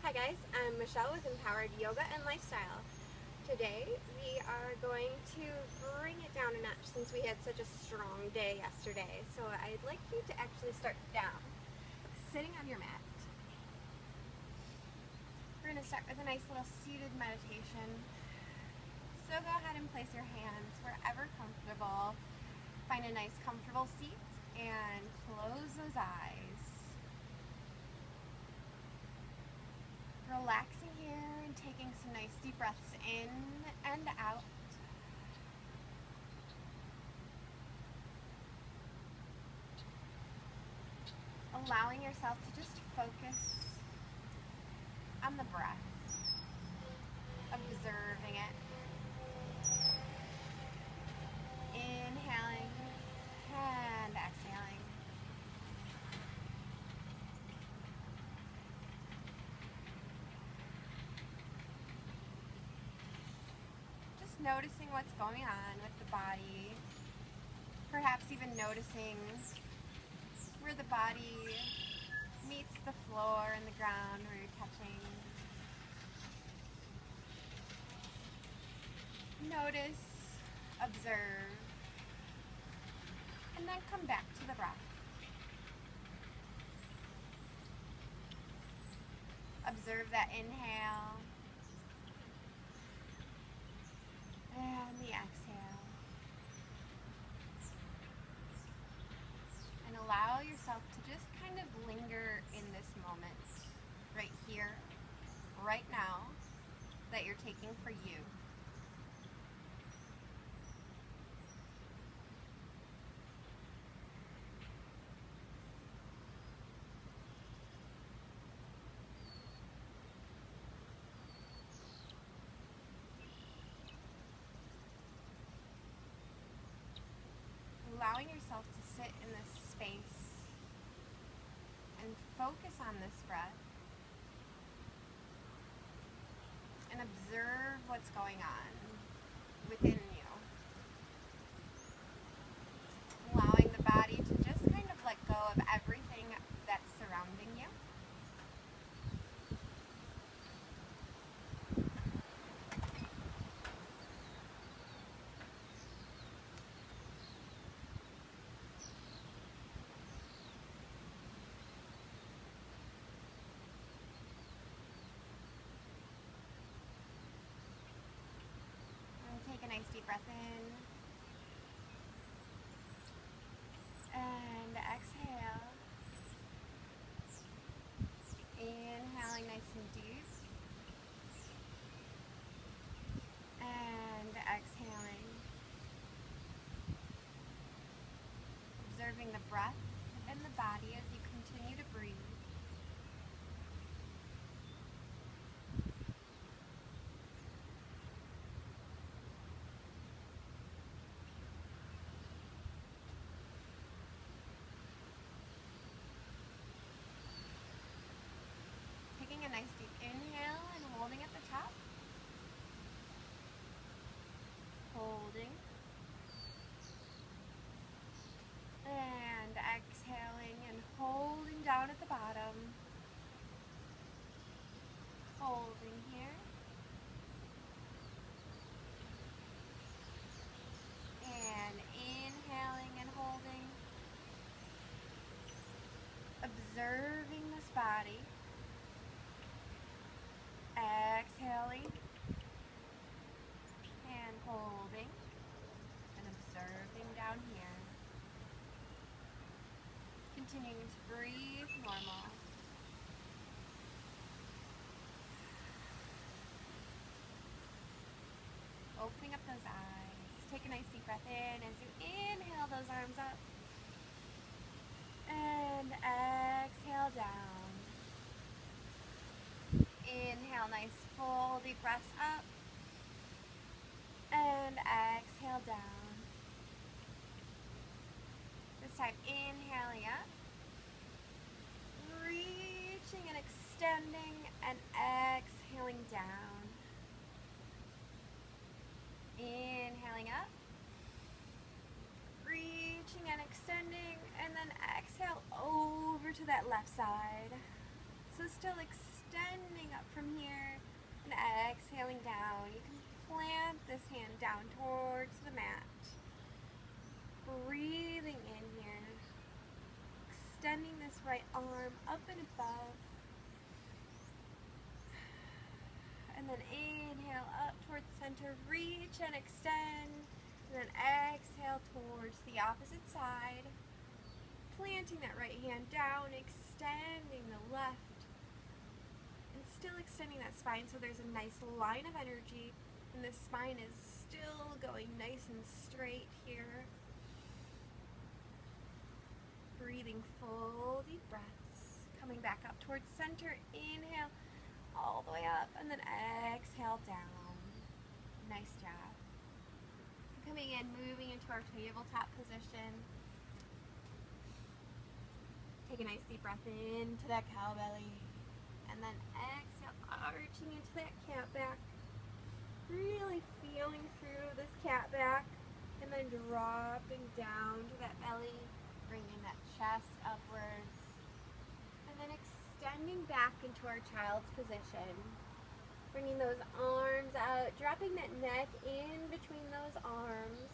Hi guys, I'm Michelle with Empowered Yoga and Lifestyle. Today we are going to bring it down a notch since we had such a strong day yesterday. So I'd like you to actually start down, sitting on your mat. We're going to start with a nice little seated meditation. So go ahead and place your hands wherever comfortable. Find a nice comfortable seat and close those eyes. Relaxing here and taking some nice deep breaths in and out. Allowing yourself to just focus on the breath, observing it. Inhaling and exhaling. Just noticing what's going on with the body. Perhaps even noticing where the body meets the floor and the ground, where you're touching. Notice, observe, and then come back to the breath. Observe that inhale and the exhale. And allow yourself to just kind of linger in this moment, right here, right now, that you're taking for you. Allowing yourself to sit in this space and focus on this breath and observe what's going on within you. Allowing the body to just kind of let go of everything that's surrounding you. Take a nice deep breath in and exhale. Inhaling nice and deep and exhaling. Observing the breath and the body as you continue to breathe. Taking a nice deep inhale and holding at the top. Holding. And exhaling and holding down at the bottom. Holding here. And inhaling and holding. Observing this body. Exhaling and holding and observing down here. Continuing to breathe normal. Opening up those eyes. Take a nice deep breath in as you inhale those arms up. And exhale down. Inhale, nice full deep breaths up. And exhale down. This time inhaling up. Reaching and extending and exhaling down. Inhaling up. Reaching and extending, and then exhale over to that left side. So still extending extending up from here and exhaling down. You can plant this hand down towards the mat. Breathing in here. Extending this right arm up and above. And then inhale up towards center, reach and extend. And then exhale towards the opposite side. Planting that right hand down, extending the left. And still extending that spine so there's a nice line of energy. And the spine is still going nice and straight here. Breathing full deep breaths. Coming back up towards center, inhale. All the way up, and then exhale down. Nice job. Coming in, moving into our tabletop position. Take a nice deep breath into that cow belly, and then exhale, arching into that cat back. Really feeling through this cat back, and then dropping down to that belly, bringing that chest upwards, and then extending back into our child's position. Bringing those arms out, dropping that neck in between those arms.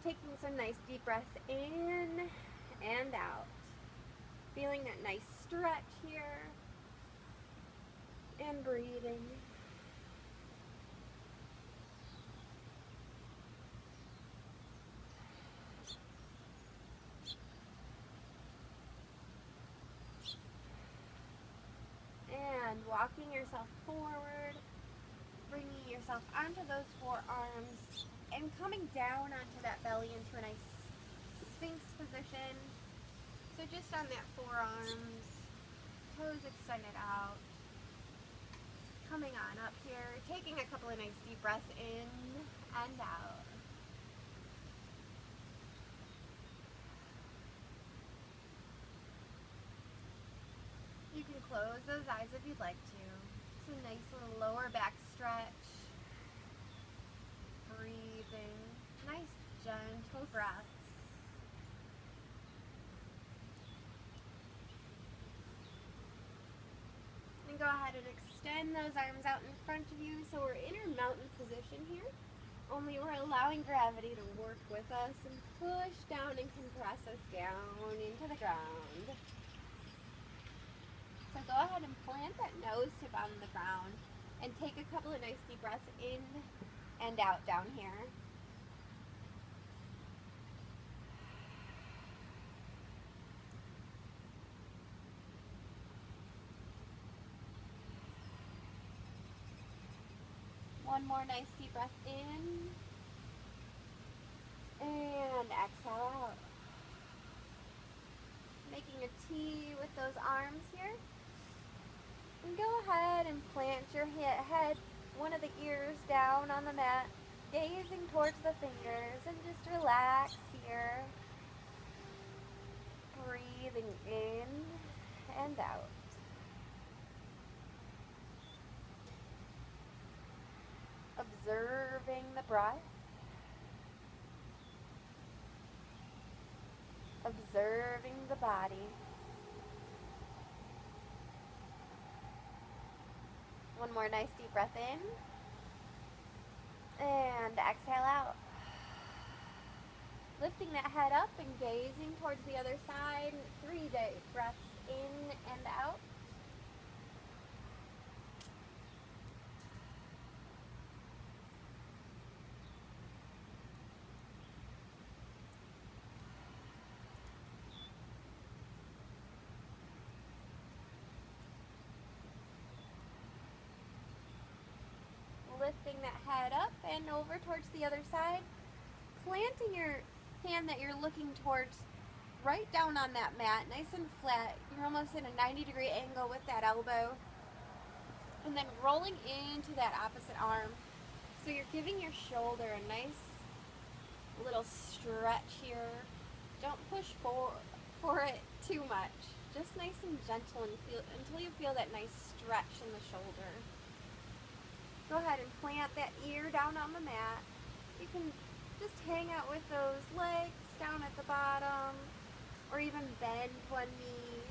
Taking some nice deep breaths in and out. Feeling that nice stretch here. And breathing. And walking yourself forward, bringing yourself onto those forearms, and coming down onto that belly into a nice Sphinx position. So just on that forearms, toes extended out, coming on up here, taking a couple of nice deep breaths in and out. You can close those eyes if you'd like to. It's a nice little lower back stretch. Breathing. Nice gentle breaths. And go ahead and extend those arms out in front of you so we're in our mountain position here. Only we're allowing gravity to work with us and push down and compress us down into the ground. So go ahead and plant that nose tip on the ground and take a couple of nice deep breaths in and out down here. One more nice deep breath in and exhale out. Making a T with those arms here. And go ahead and plant your head, one of the ears down on the mat, gazing towards the fingers, and just relax here. Breathing in and out. Observing the breath. Observing the body. One more nice deep breath in. And exhale out. Lifting that head up and gazing towards the other side. 3 deep breaths in and out. Lifting that head up and over towards the other side. Planting your hand that you're looking towards right down on that mat, nice and flat. You're almost in a 90-degree angle with that elbow. And then rolling into that opposite arm. So you're giving your shoulder a nice little stretch here. Don't push for it too much. Just nice and gentle and until you feel that nice stretch in the shoulder. Go ahead and plant that ear down on the mat. You can just hang out with those legs down at the bottom, or even bend one knee.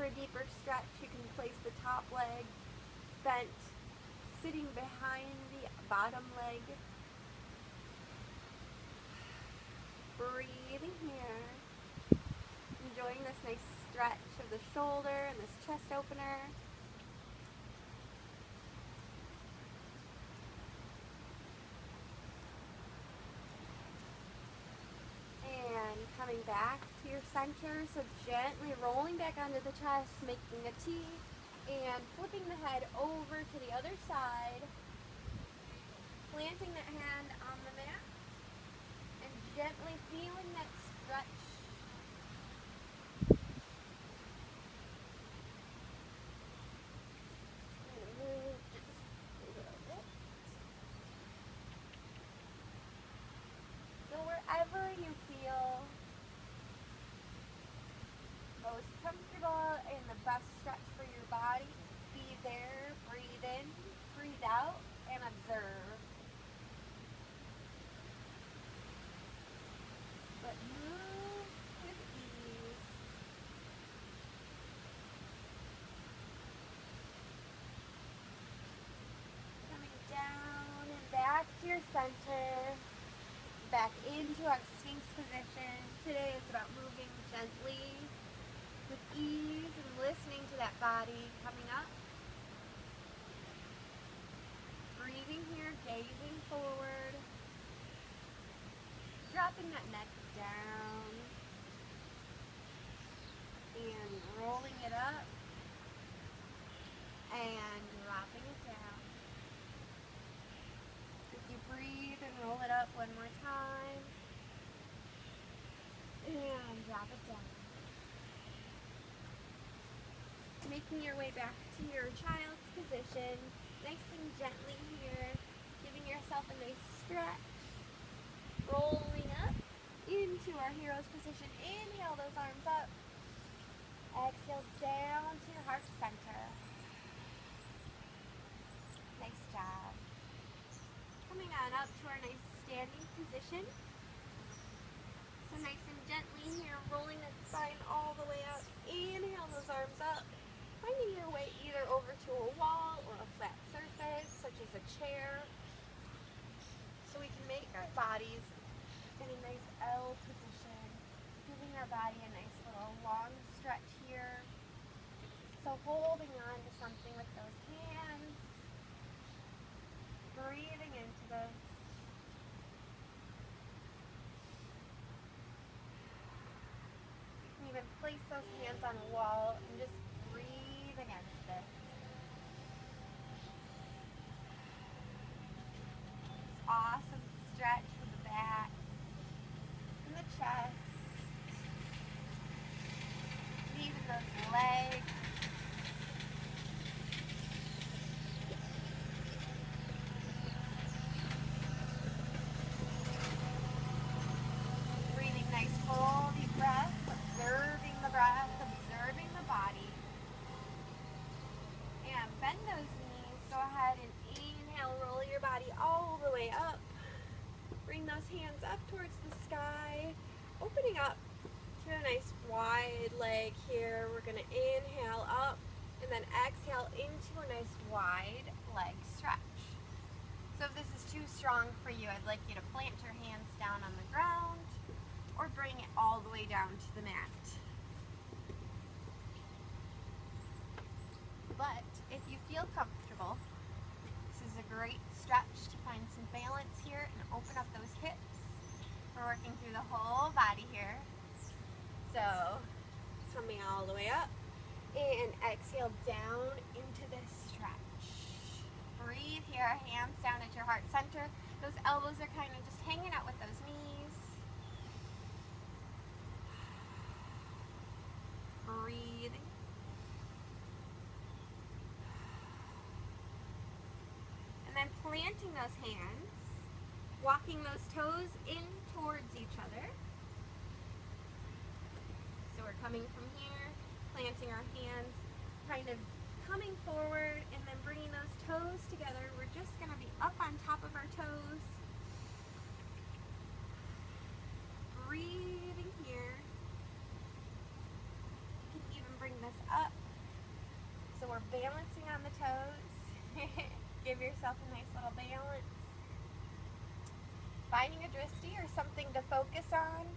For a deeper stretch, you can place the top leg bent, sitting behind the bottom leg. Breathing here. Enjoying this nice stretch of the shoulder and this chest opener. And coming back to your center, so gently rolling back onto the chest, making a T, and flipping the head over to the other side, planting that hand on the mat, and gently feeling that stretch. So wherever you feel most comfortable and the best stretch for your body, be there, breathe in, breathe out, and observe. But move with ease. Coming down and back to your center, back into our Sphinx position. Today is about moving gently with ease and listening to that body coming up. Breathing here, gazing forward. Dropping that neck down. And rolling it up. And dropping it down. If you breathe and roll it up one more time. And drop it down. Making your way back to your child's position, nice and gently here, giving yourself a nice stretch, rolling up into our hero's position. Inhale those arms up, exhale down to your heart center. Nice job. Coming on up to our nice standing position. So nice and gently here, rolling that spine all the way up. Inhale those arms up. Finding your way either over to a wall or a flat surface, such as a chair. So we can make our bodies in a nice L position, giving our body a nice little long stretch here. So holding on to something with those hands, breathing into this. You can even place those hands on a wall and just breathe against it. This awesome stretch for the back and the chest, and even those legs. Breathing nice full deep breaths, observing the breath, observing the body. And bend those knees. Go ahead and inhale, roll your body all the way up. Bring those hands up towards the sky, opening up to a nice wide leg here. We're going to inhale up and then exhale into a nice wide leg stretch. So if this is too strong for you, I'd like you to plant your hands down on the ground or bring it all the way down to the mat. But if you feel comfortable, this is a great stretch to find some balance here and open up those hips. We're working through the whole body here. So coming all the way up and exhale down into this stretch. Breathe here, hands down at your heart center. Those elbows are kind of just hanging out with those knees. Breathing. And then planting those hands, walking those toes in towards each other. So we're coming from here, planting our hands, kind of coming forward, and then bringing those toes together. We're just going to be up on top of our toes. Breathing here. You can even bring this up balancing on the toes. Give yourself a nice little balance. Finding a drishti or something to focus on.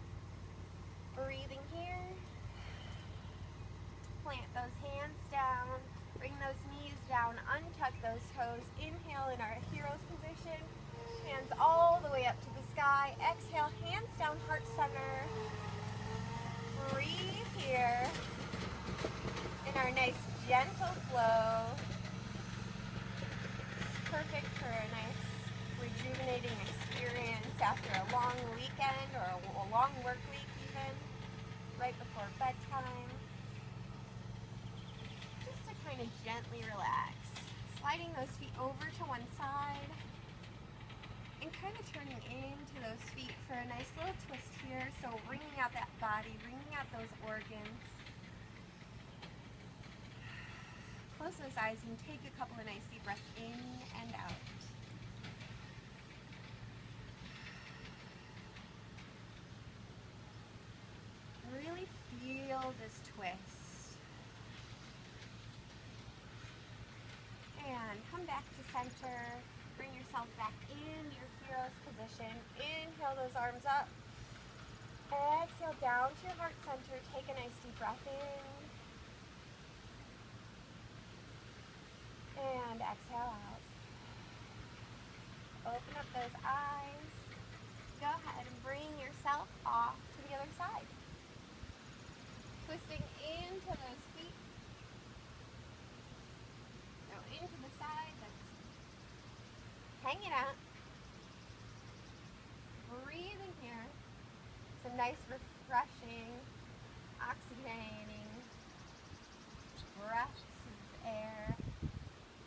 Breathing here. Plant those hands down. Bring those knees down. Untuck those toes. Inhale in our hero's position. Hands all the way up to the sky. Exhale, hands down, heart center. Breathe here in our nice gentle flow. It's perfect for a nice rejuvenating experience after a long weekend or a long work week even, right before bedtime. Just to kind of gently relax. Sliding those feet over to one side. And kind of turning into those feet for a nice little twist here. So wringing out that body, wringing out those organs. Close those eyes and take a couple of nice deep breaths in and out. Really feel this twist. And come back to center. Bring yourself back in your hero's position. Inhale those arms up. Exhale down to your heart center. Take a nice deep breath in. And exhale out. Open up those eyes. Go ahead and bring yourself off to the other side. Twisting into those feet. Go into the side. Hanging out, breathing here, some nice refreshing, oxygenating breaths of air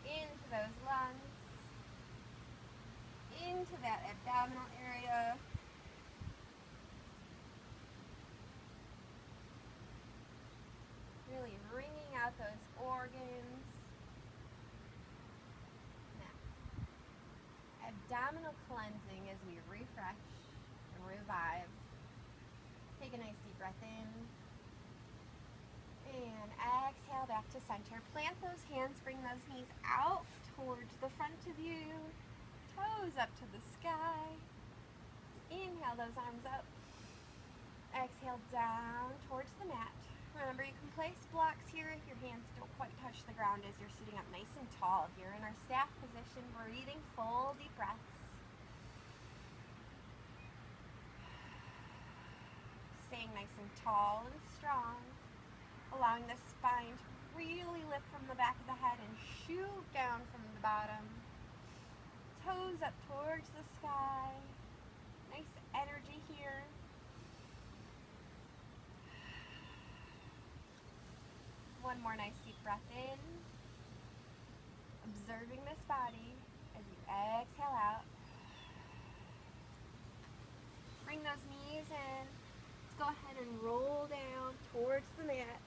into those lungs, into that abdominal area. Really wringing out those organs. Abdominal cleansing as we refresh and revive. Take a nice deep breath in. And exhale back to center. Plant those hands, bring those knees out towards the front of you. Toes up to the sky. Inhale those arms up. Exhale down towards the mat. Remember, you can place blocks here if your hands don't quite touch the ground as you're sitting up nice and tall here in our staff position, breathing full deep breaths. Staying nice and tall and strong, allowing the spine to really lift from the back of the head and shoot down from the bottom. Toes up towards the sky. Nice energy here. One more nice deep breath in. Observing this body as you exhale out. Bring those knees in. Let's go ahead and roll down towards the mat.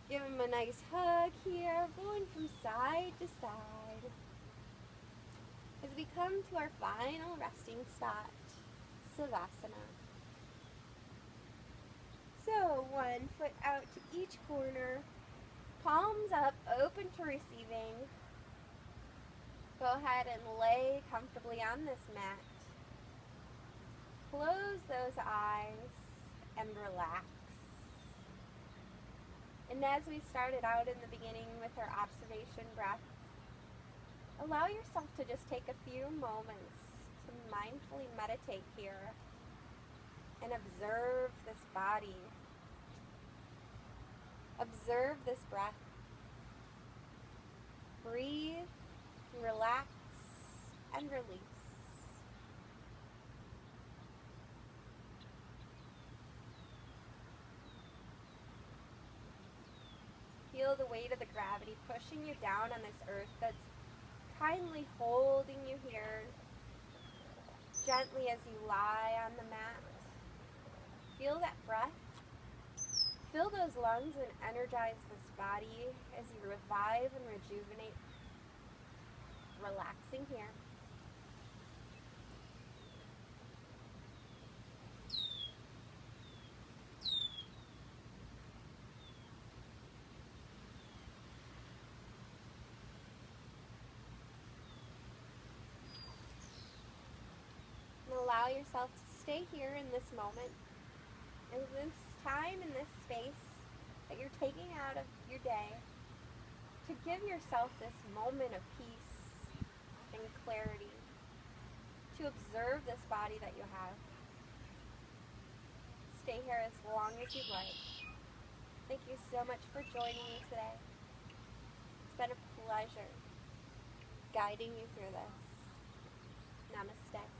Give them a nice hug here, going from side to side. As we come to our final resting spot, Savasana. So, one foot out to each corner. Palms up, open to receiving. Go ahead and lay comfortably on this mat. Close those eyes and relax. And as we started out in the beginning with our observation breath, allow yourself to just take a few moments to mindfully meditate here and observe this body. Observe this breath. Breathe, relax, and release. Feel the weight of the gravity pushing you down on this earth that's kindly holding you here gently as you lie on the mat. Feel that breath. Fill those lungs and energize this body as you revive and rejuvenate, relaxing here. allow yourself to stay here in this moment, in this time, in this space that you're taking out of your day to give yourself this moment of peace and clarity, to observe this body that you have. Stay here as long as you'd like. Thank you so much for joining me today. It's been a pleasure guiding you through this. Namaste.